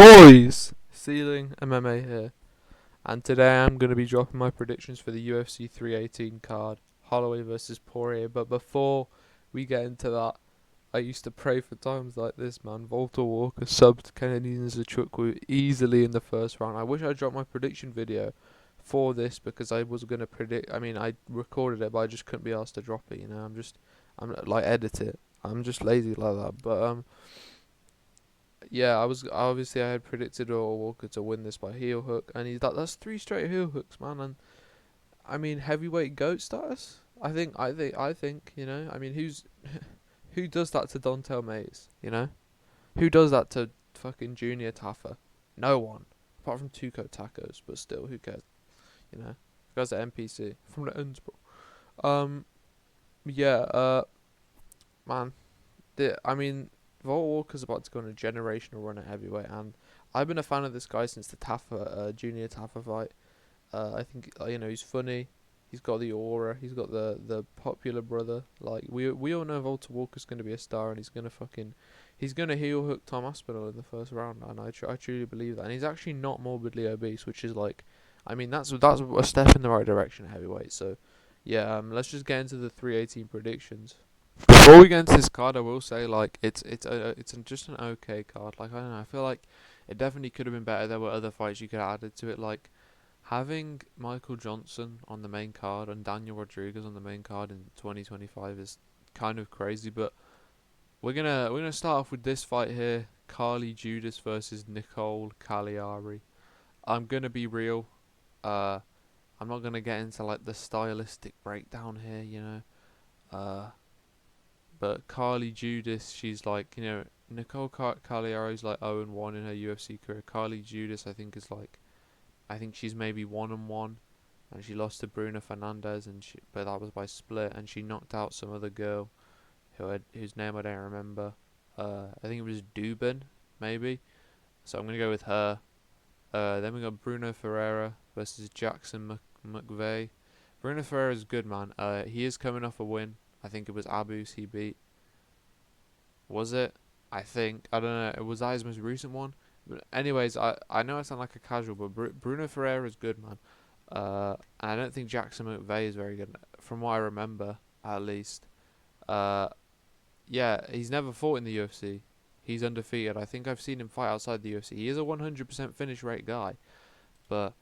Boys! Ceiling MMA here, and today I'm going to be dropping my predictions for the UFC 318 card, Holloway versus Poirier. But before we get into that, I used to pray for times like this, man. VALTER WALKER subbed Kennedy Nzechukwu easily in the first round. I wish I dropped my prediction video for this because I was going to predict. I mean, I recorded it, but I just couldn't be asked to drop it. I'm like edit it. I'm just lazy like that. But yeah, I had predicted Walker to win this by heel hook, and that's three straight heel hooks, man. And I mean, heavyweight goat status. I think. I mean, who does that to Dontel Mays? Who does that to fucking Junior Taffa? No one, apart from Tuco Tacos. But still, who cares? Guys at NPC from the Innsbruck. Um, yeah. Man. I mean, Volta Walker's about to go on a generational run at heavyweight, and I've been a fan of this guy since the Taffa, Junior Taffa fight. I think he's funny. He's got the aura. He's got the popular brother. Like we all know Volta Walker's going to be a star, and he's gonna heel hook Tom Aspinall in the first round, and I truly believe that. And he's actually not morbidly obese, which is like, I mean that's a step in the right direction at heavyweight. So yeah, let's just get into the 318 predictions. Before we get into this card, I will say like it's just an okay card. Like I don't know, I feel like it definitely could have been better. There were other fights you could have added to it, like having Michael Johnson on the main card and Daniel Rodriguez on the main card in 2025 is kind of crazy. But we're gonna start off with this fight here: Carly Judas versus Nicole Cagliari. I'm gonna be real. Uh, I'm not gonna get into like the stylistic breakdown here, Uh. But Carly Judas, she's like, Nicole Cagliari's like 0-1 in her UFC career. Carly Judas, I think she's maybe 1-1, and she lost to Bruna Fernandez, but that was by split, and she knocked out some other girl whose name I don't remember. I think it was Dubin, maybe. So I'm gonna go with her. Then we got Bruno Ferreira versus Jackson McVeigh. Bruno Ferreira's good, man. He is coming off a win. I think it was Abus he beat. Was it? I think. I don't know. Was that his most recent one? But anyways, I know I sound like a casual, but Bruno Ferreira is good, man. And I don't think Jackson McVeigh is very good, from what I remember, at least. Yeah, he's never fought in the UFC. He's undefeated. I think I've seen him fight outside the UFC. He is a 100% finish rate guy, but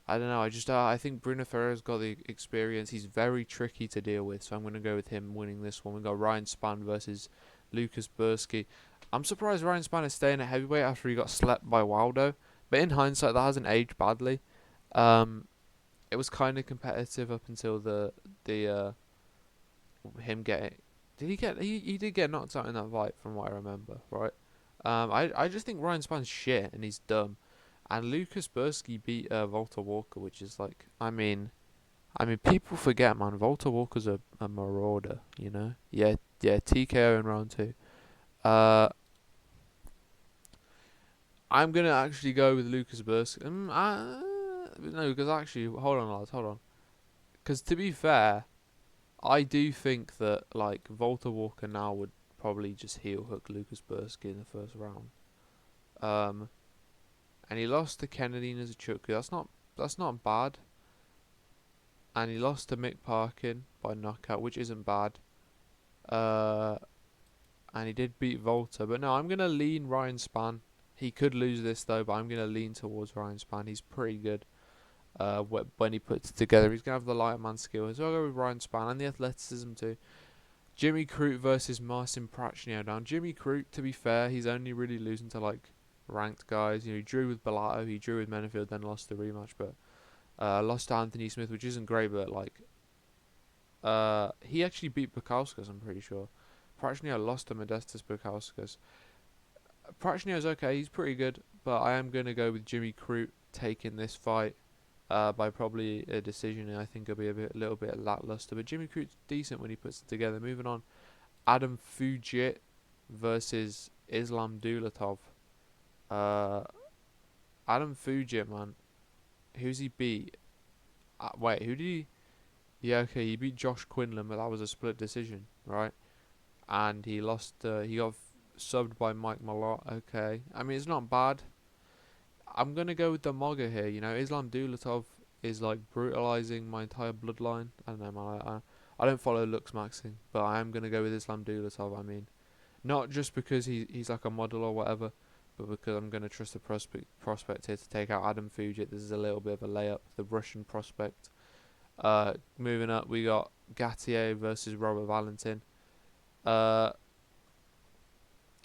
I don't know. I think Bruno Ferreira's got the experience. He's very tricky to deal with, so I'm going to go with him winning this one. We got Ryan Spann versus Lucas Bursky. I'm surprised Ryan Spann is staying at heavyweight after he got slept by Waldo, but in hindsight, that hasn't aged badly. It was kind of competitive up until the him getting. He did get knocked out in that fight, from what I remember, right? I just think Ryan Spann's shit and he's dumb. And Lucas Bursky beat Volta Walker, which is like, I mean, people forget, man. Volta Walker's a marauder, Yeah, TKO in round 2. I'm gonna actually go with Lucas Bursky. No, because actually, hold on, lads, hold on. Because to be fair, I do think that like Volta Walker now would probably just heel hook Lucas Bursky in the first round. And he lost to Kennedy Nzechukwu. That's not bad. And he lost to Mick Parkin by knockout, which isn't bad. And he did beat Volta, but no, I'm gonna lean Ryan Spann. He could lose this though, but I'm gonna lean towards Ryan Spann. He's pretty good. When he puts it together, he's gonna have the light man skill. So I'll go with Ryan Spann and the athleticism too. Jimmy Crute versus Marcin Prachnio. Now Jimmy Crute, to be fair, he's only really losing to like ranked guys. He drew with Bellato, he drew with Mennefield, then lost the rematch, but lost to Anthony Smith, which isn't great, but like he actually beat Bukauskas, I'm pretty sure. Prachnio lost to Modestas Bukauskas. Prachnio's okay, he's pretty good, but I am gonna go with Jimmy Crute taking this fight by probably a decision, and I think it'll be a little bit lackluster. But Jimmy Crute's decent when he puts it together. Moving on, Adam Fujit versus Islam Dulatov. Adam Fujit, man, who's he beat? Wait, who did he? Yeah, okay, he beat Josh Quinlan, but that was a split decision, right? And he lost. He got subbed by Mike Malott. Okay, I mean it's not bad. I'm gonna go with the Mogger here. You know, Islam Dulatov is like brutalizing my entire bloodline. I don't know, man. I don't follow Lux Maxing, but I am gonna go with Islam Dulatov. I mean, not just because he's like a model or whatever, but because I'm gonna trust the prospect here to take out Adam Fugit. This is a little bit of a layup. The Russian prospect. Moving up, we got Gatier versus Robert Valentin. Uh,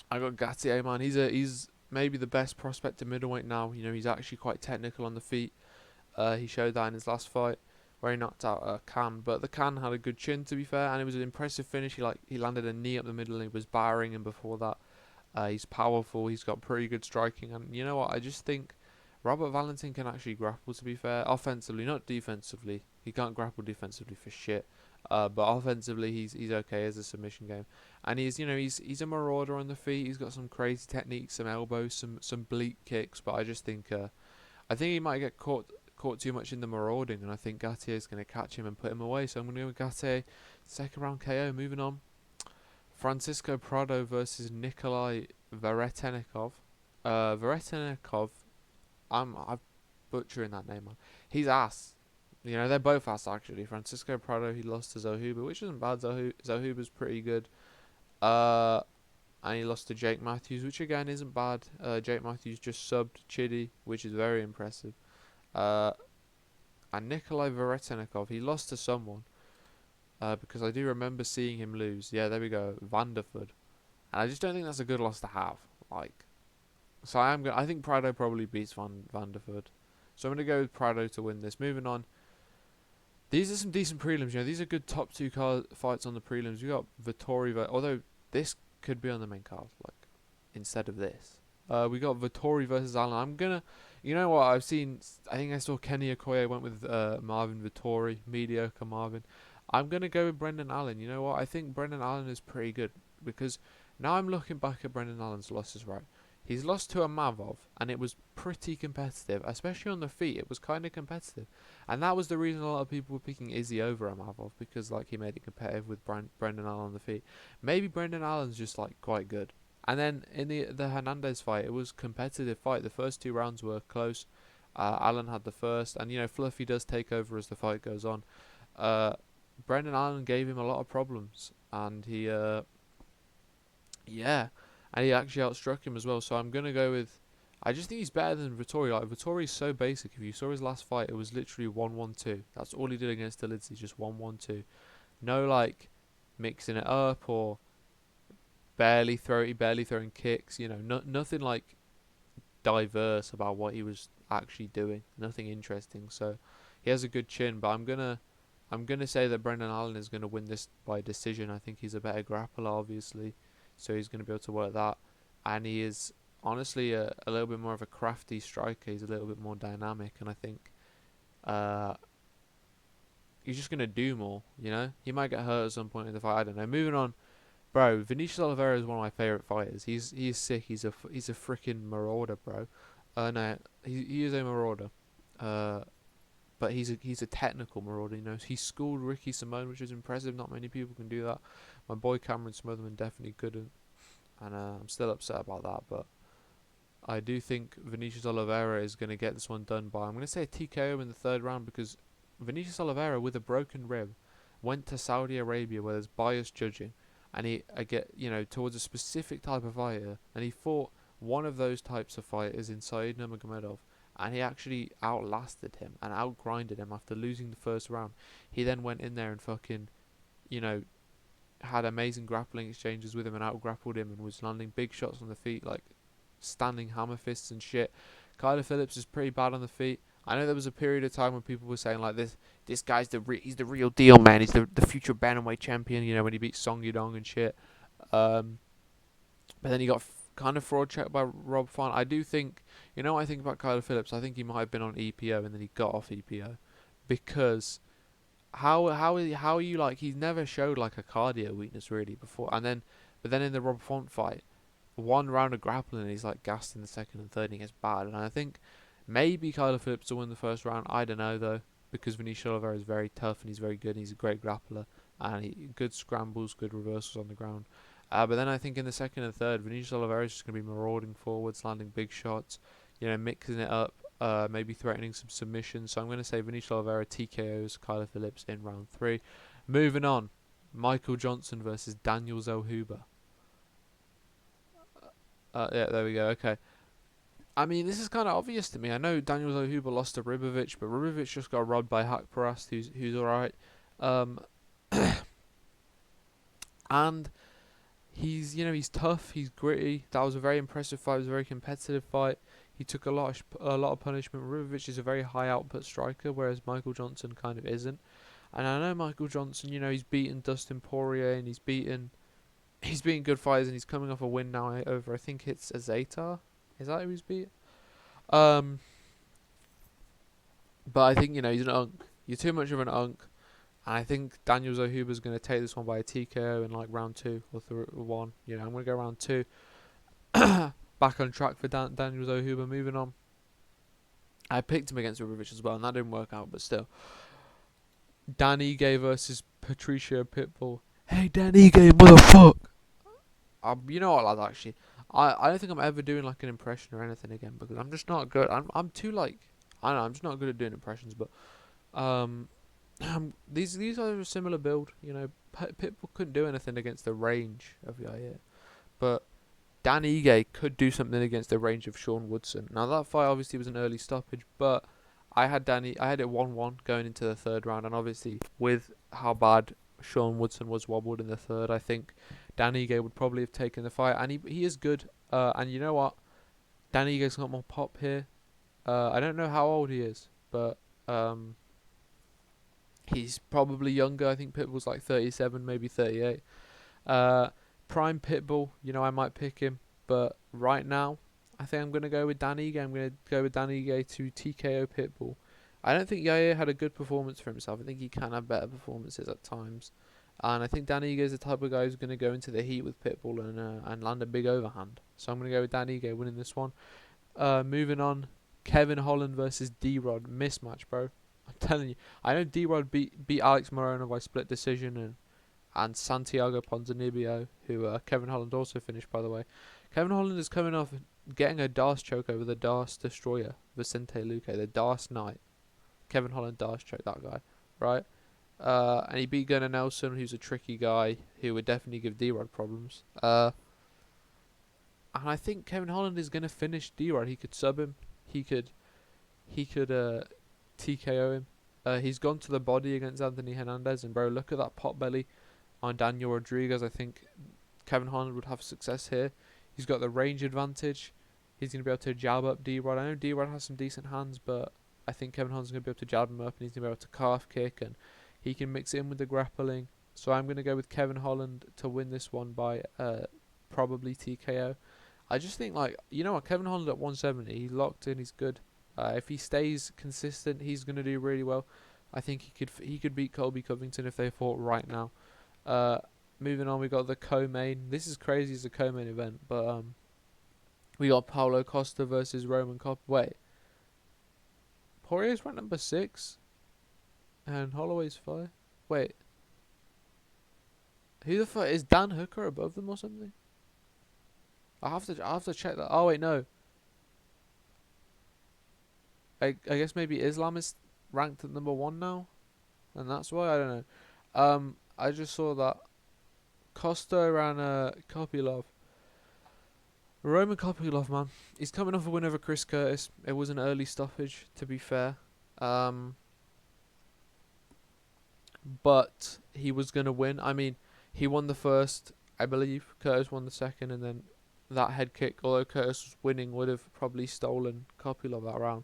I got Gatier, man. He's maybe the best prospect at middleweight now. You know, he's actually quite technical on the feet. He showed that in his last fight, where he knocked out Khan. But the Khan had a good chin, to be fair, and it was an impressive finish. He landed a knee up the middle, and he was barring him before that. He's powerful. He's got pretty good striking, and you know what? I just think Robert Valentin can actually grapple. To be fair, offensively, not defensively. He can't grapple defensively for shit. But offensively, he's okay as a submission game, and he's a marauder on the feet. He's got some crazy techniques, some elbows, some bleep kicks. But I think he might get caught too much in the marauding, and I think Gatier is going to catch him and put him away. So I'm going to go with Gatier, second round KO. Moving on, Francisco Prado versus Nikolai Veretennikov. Veretennikov, I'm butchering that name, man. He's ass. You know, they're both ass actually. Francisco Prado, he lost to Zohuba, which isn't bad. Zohuba's pretty good. And he lost to Jake Matthews, which again isn't bad. Jake Matthews just subbed Chidi, which is very impressive. And Nikolai Veretennikov, he lost to someone. Because I do remember seeing him lose. Yeah, there we go, Vanderford. And I just don't think that's a good loss to have. So I think Prado probably beats Vanderford. So I'm gonna go with Prado to win this. Moving on. These are some decent prelims. You know, these are good top two fights on the prelims. We got Vittori, although this could be on the main card, instead of this. We got Vittori versus Allen. You know what? I think I saw Kenny Okoye went with Marvin Vittori, mediocre Marvin. I'm gonna go with Brendan Allen. You know what? I think Brendan Allen is pretty good because now I'm looking back at Brendan Allen's losses. Right, he's lost to a Mavov, and it was pretty competitive, especially on the feet. It was kind of competitive, and that was the reason a lot of people were picking Izzy over Amavov because he made it competitive with Brendan Allen on the feet. Maybe Brendan Allen's just quite good. And then in the Hernandez fight, it was a competitive fight. The first 2 rounds were close. Allen had the first, and you know Fluffy does take over as the fight goes on. Brendan Allen gave him a lot of problems, and he actually outstruck him as well. So I'm gonna go with. I just think he's better than Vittori. Vittori's so basic. If you saw his last fight, it was literally 1-1-2. That's all he did against Delidsey, just 1-1-2. No mixing it up or barely throwing kicks. You know, nothing diverse about what he was actually doing. Nothing interesting. So he has a good chin, but I'm gonna say that Brendan Allen is gonna win this by decision. I think he's a better grappler, obviously, so he's gonna be able to work that, and he is honestly a little bit more of a crafty striker. He's a little bit more dynamic, and I think he's just gonna do more. You know, he might get hurt at some point in the fight. I don't know. Moving on, bro. Vinicius Oliveira is one of my favorite fighters. He's sick. He's a freaking marauder, bro. No, he is a marauder. But he's a technical marauder. You know, he schooled Ricky Simone, which is impressive. Not many people can do that. My boy Cameron Smotherman definitely couldn't, and I'm still upset about that. But I do think Vinicius Oliveira is going to get this one done by. I'm going to say a TKO in the 3rd round because Vinicius Oliveira with a broken rib went to Saudi Arabia where there's biased judging, and he towards a specific type of fighter, and he fought one of those types of fighters in Said Nurmagomedov. And he actually outlasted him and outgrinded him after losing the 1st round. He then went in there and fucking, had amazing grappling exchanges with him and outgrappled him and was landing big shots on the feet, standing hammer fists and shit. Kyler Phillips is pretty bad on the feet. I know there was a period of time when people were saying this guy's he's the real deal, man. He's the future bantamweight champion. You know, when he beat Song Yudong and shit. But then he got kind of fraud checked by Rob Font. I do think, what I think about Kyler Phillips, I think he might have been on EPO and then he got off EPO because how are you he's never showed a cardio weakness really before, but then in the Rob Font fight, 1 round of grappling and he's gassed in the 2nd and 3rd and he gets bad, and I think maybe Kyler Phillips will win the 1st round. I don't know though, because Vinicius Oliveira is very tough and he's very good and he's a great grappler and good scrambles, good reversals on the ground. But then I think in the 2nd and 3rd, Vinicius Oliveira is just going to be marauding forwards, landing big shots. mixing it up, maybe threatening some submissions. So I'm going to say Vinicius Oliveira TKOs Kyler Phillips in round 3. Moving on, Michael Johnson versus Daniel Zellhuber. Yeah, there we go. Okay. I mean, this is kind of obvious to me. I know Daniel Zellhuber lost to Ribovic, but Ribovic just got robbed by Haqparast, who's all right. And he's tough, he's gritty. That was a very impressive fight. It was a very competitive fight. He took a lot of punishment. Ribovic is a very high output striker, whereas Michael Johnson kind of isn't. And I know Michael Johnson, he's beaten Dustin Porier and he's beaten good fighters, and he's coming off a win now over, I think it's Azatar. Is that who he's beat? But I think he's an unk. You're too much of an unk. And I think Daniel Zellhuber's going to take this one by a TKO in like round 2 or 1. I'm going to go round 2. Back on track for Daniel Zellhuber. Moving on. I picked him against Ribovic as well, and that didn't work out, but still. Dan Ige versus Patricio Pitbull. Hey, Dan Ige, motherfucker! You know what, lads, actually. I don't think I'm ever doing like an impression or anything again, because I'm just not good. I'm too like, I don't know, I'm just not good at doing impressions, but these are a similar build. Pitbull couldn't do anything against the range of Yair, but Dan Ige could do something against the range of Sean Woodson. Now that fight obviously was an early stoppage, but I had it 1-1 going into the 3rd round, and obviously with how bad Sean Woodson was wobbled in the 3rd, I think Dan Ige would probably have taken the fight, and he is good. And you know what, Dan Ige's got more pop here. I don't know how old he is, but he's probably younger. I think Pitbull's like 37, maybe 38. Prime Pitbull, I might pick him. But right now, I think I'm going to go with Dan Ige. I'm going to go with Dan Ige to TKO Pitbull. I don't think Yair had a good performance for himself. I think he can have better performances at times. And I think Dan Ige is the type of guy who's going to go into the heat with Pitbull and land a big overhand. So I'm going to go with Dan Ige winning this one. Moving on, Kevin Holland versus D-Rod. Mismatch, bro. I'm telling you. I know D-Rod beat Alex Moreno by split decision and Santiago Ponzinibbio, who Kevin Holland also finished, by the way. Kevin Holland is coming off getting a Darce choke over the Darce Destroyer, Vicente Luque, the Darce Knight. Kevin Holland Darce choke that guy, right? And he beat Gunnar Nelson, who's a tricky guy who would definitely give D-Rod problems. And I think Kevin Holland is going to finish D-Rod. He could sub him. He could TKO him. He's gone to the body against Anthony Hernandez, and bro, look at that pot belly on Daniel Rodriguez. I think Kevin Holland would have success here. He's got the range advantage. He's going to be able to jab up D-Rod. I know D-Rod has some decent hands, but I think Kevin Holland's going to be able to jab him up, and he's going to be able to calf kick, and he can mix it in with the grappling. So I'm going to go with Kevin Holland to win this one by probably TKO. I just think, Kevin Holland at 170, he's locked in, he's good. If he stays consistent, he's going to do really well. I think he could beat Colby Covington if they fought right now. Moving on, we got the co-main. This is crazy as a co-main event, but we got Paulo Costa versus Roman Cop. Wait, Poirier's ranked number 6, and Holloway's 5. Wait, who the fuck is Dan Hooker above them or something? I have to check that. Oh wait, no. I guess maybe Islam is ranked at number 1 now, and that's why. I don't know. I just saw that Costa ran Kopylov. Roman Kopylov, man, he's coming off a win over Chris Curtis. It was an early stoppage, to be fair. But he was gonna win. I mean, he won the first, I believe. Curtis won the second, and then that head kick, although Curtis was winning, would have probably stolen Kopylov that round.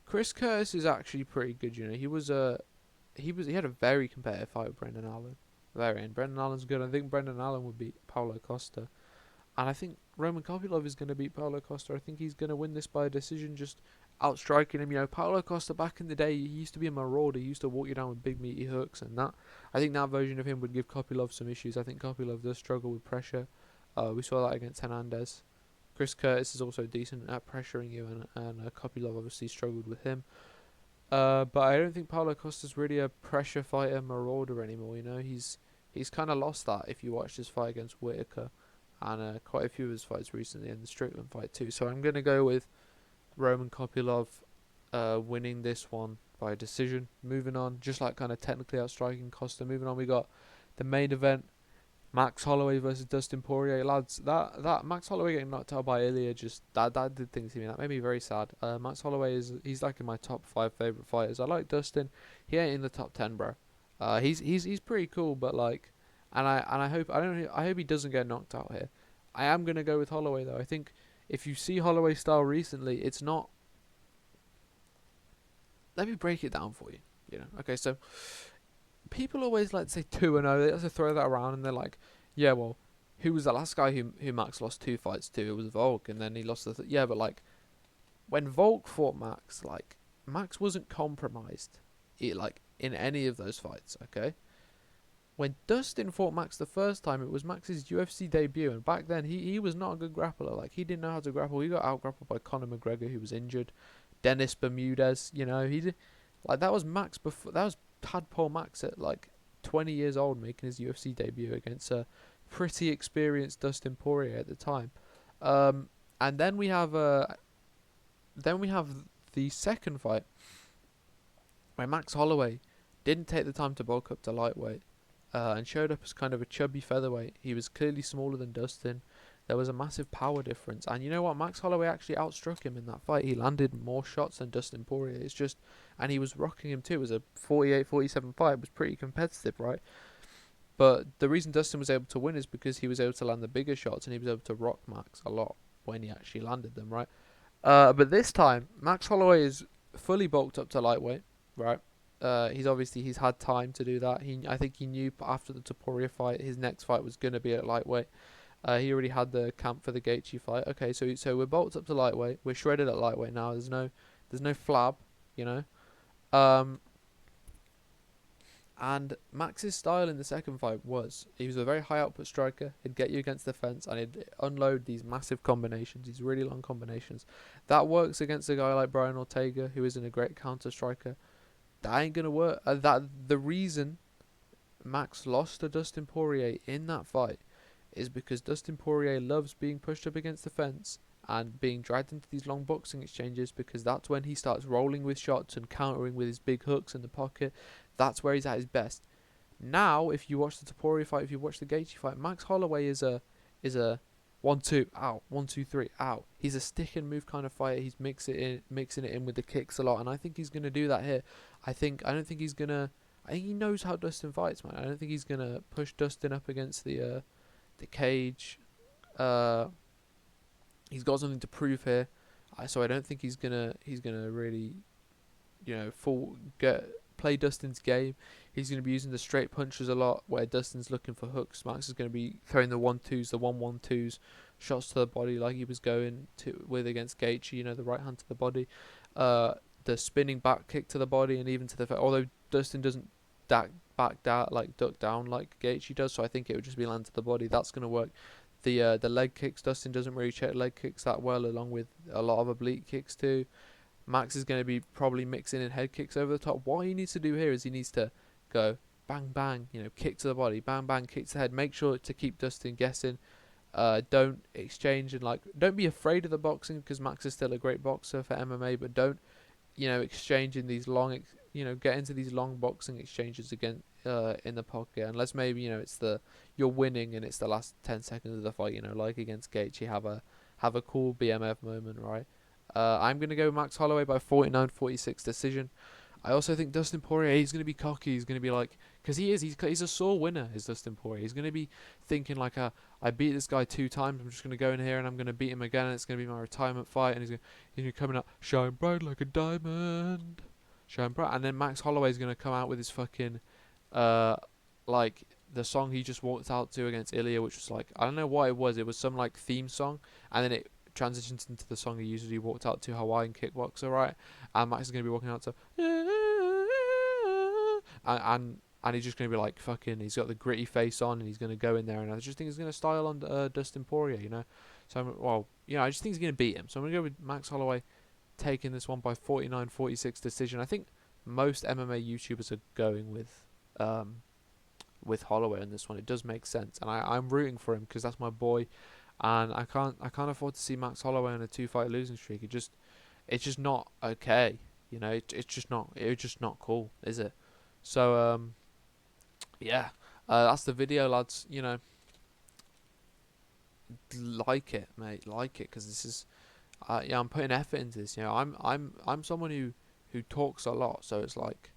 Chris Curtis is actually pretty good, He had a very competitive fight with Brendan Allen. And Brendan Allen's good. I think Brendan Allen would beat Paulo Costa. And I think Roman Kopylov is going to beat Paulo Costa. I think he's going to win this by a decision, just outstriking him. Paulo Costa back in the day, he used to be a marauder. He used to walk you down with big meaty hooks, and I think that version of him would give Kopylov some issues. I think Kopylov does struggle with pressure. We saw that against Hernandez. Chris Curtis is also decent at pressuring you, and Kopylov obviously struggled with him. But I don't think Paulo Costa's really a pressure fighter, marauder anymore. He's kind of lost that if you watch his fight against Whitaker, and quite a few of his fights recently, and the Strickland fight too. So I'm going to go with Roman Kopylov winning this one by decision. Moving on, just like kind of technically outstriking Costa. Moving on, we got the main event: Max Holloway versus Dustin Poirier. Lads, that Max Holloway getting knocked out by Ilya, just that did things to me. That made me very sad. Max Holloway he's like in my top 5 favorite fighters. I like Dustin. He ain't in the top 10, bro. He's pretty cool, but like, and I hope I hope he doesn't get knocked out here. I am gonna go with Holloway though. I think if you see Holloway style recently, it's not. Let me break it down for you. You know, okay, so people always like to say 2-0. They also throw that around and they're like, yeah, well, who was the last guy who Max lost 2 fights to? It was Volk, and then he lost yeah, but like when Volk fought Max, like Max wasn't compromised, like in any of those fights. Okay, when Dustin fought Max the first time, it was Max's UFC debut, and back then he was not a good grappler. Like he didn't know how to grapple. He got out grappled by Conor McGregor, who was injured. Dennis Bermudez, you know, he did like that was Max before. That was Tadpole Max at like 20 years old making his UFC debut against a pretty experienced Dustin Poirier at the time. And then we have the second fight where Max Holloway didn't take the time to bulk up to lightweight and showed up as kind of a chubby featherweight. He was clearly smaller than Dustin. There was a massive power difference. And you know what? Max Holloway actually outstruck him in that fight. He landed more shots than Dustin Poirier. It's just, and he was rocking him too. It was a 48-47 fight. It was pretty competitive, right? But the reason Dustin was able to win is because he was able to land the bigger shots and he was able to rock Max a lot when he actually landed them, right? But this time, Max Holloway is fully bulked up to lightweight, right? He's had time to do that. I think he knew after the Topuria fight, his next fight was gonna be at lightweight. He already had the camp for the Gaethje fight. Okay, so we're bulked up to lightweight. We're shredded at lightweight now. There's no flab, you know. And Max's style in the second fight was he was a very high output striker. He'd get you against the fence and he'd unload these massive combinations, these really long combinations. That works against a guy like Brian Ortega, who isn't a great counter striker. That ain't gonna work. The reason Max lost to Dustin Poirier in that fight is because Dustin Poirier loves being pushed up against the fence and being dragged into these long boxing exchanges, because that's when he starts rolling with shots and countering with his big hooks in the pocket. That's where he's at his best. Now, if you watch the Topuria fight, if you watch the Gaethje fight, Max Holloway is a 1-2 out, 1-2-3 out. He's a stick and move kind of fighter. He's mixing it in with the kicks a lot, and I think he's gonna do that here. I think he knows how Dustin fights, man. I don't think he's gonna push Dustin up against the cage. He's got something to prove here, so I don't think he's gonna really, play Dustin's game. He's gonna be using the straight punches a lot, where Dustin's looking for hooks. Max is gonna be throwing the 1-2s, the 1-1-2s, shots to the body like he was going with against Gaethje. The right hand to the body, the spinning back kick to the body, and even to the although Dustin doesn't duck down like Gaethje does, so I think it would just be land to the body. That's gonna work. The leg kicks, Dustin doesn't really check leg kicks that well, along with a lot of oblique kicks too. Max is going to be probably mixing in head kicks over the top. What he needs to do here is he needs to go bang bang, kick to the body, bang bang, kick to the head. Make sure to keep Dustin guessing. Don't exchange and don't be afraid of the boxing, because Max is still a great boxer for MMA, but don't exchange in these long get into these long boxing exchanges again in the pocket, unless maybe it's you're winning and it's the last 10 seconds of the fight, like against Gaethje. Have a cool BMF moment, right? I'm gonna go Max Holloway by 49-46 decision. I also think Dustin Poirier, he's gonna be cocky. He's gonna be like, because he's a sore winner, is Dustin Poirier. He's gonna be thinking like, I beat this guy 2 times. I'm just gonna go in here and I'm gonna beat him again, and it's gonna be my retirement fight. And he's gonna coming out, shine bright like a diamond, shine bright. And then Max Holloway's gonna come out with his fucking, like the song he just walked out to against Ilya, which was like, I don't know what it was. It was some like theme song, and then it transitions into the song he usually walked out to, Hawaiian Kickboxer, right? And Max is going to be walking out to and he's just going to be like fucking, he's got the gritty face on, and he's going to go in there, and I just think he's going to style on Dustin Poirier, so I just think he's going to beat him, so I'm going to go with Max Holloway taking this one by 49-46 decision. I think most MMA YouTubers are going with Holloway on this one. It does make sense, and I'm rooting for him because that's my boy. And I can't afford to see Max Holloway on a 2-fight losing streak. it's just not okay. You know, it's just not cool, is it? So yeah, that's the video, lads. You know, like it, mate, like it, because this is yeah, I'm putting effort into this. You know, I'm someone who talks a lot, so it's like,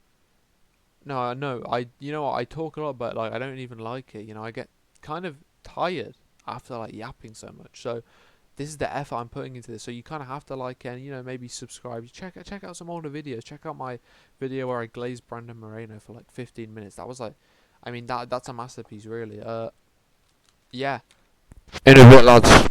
no, I know, you know what, I talk a lot, but like I don't even like it. You know, I get kind of tired after like yapping so much. So this is the effort I'm putting into this. So you kind of have to like and you know maybe subscribe. Check out some older videos. Check out my video where I glazed Brandon Moreno for like 15 minutes. That was like, I mean that's a masterpiece, really. Yeah. In a bit, lads.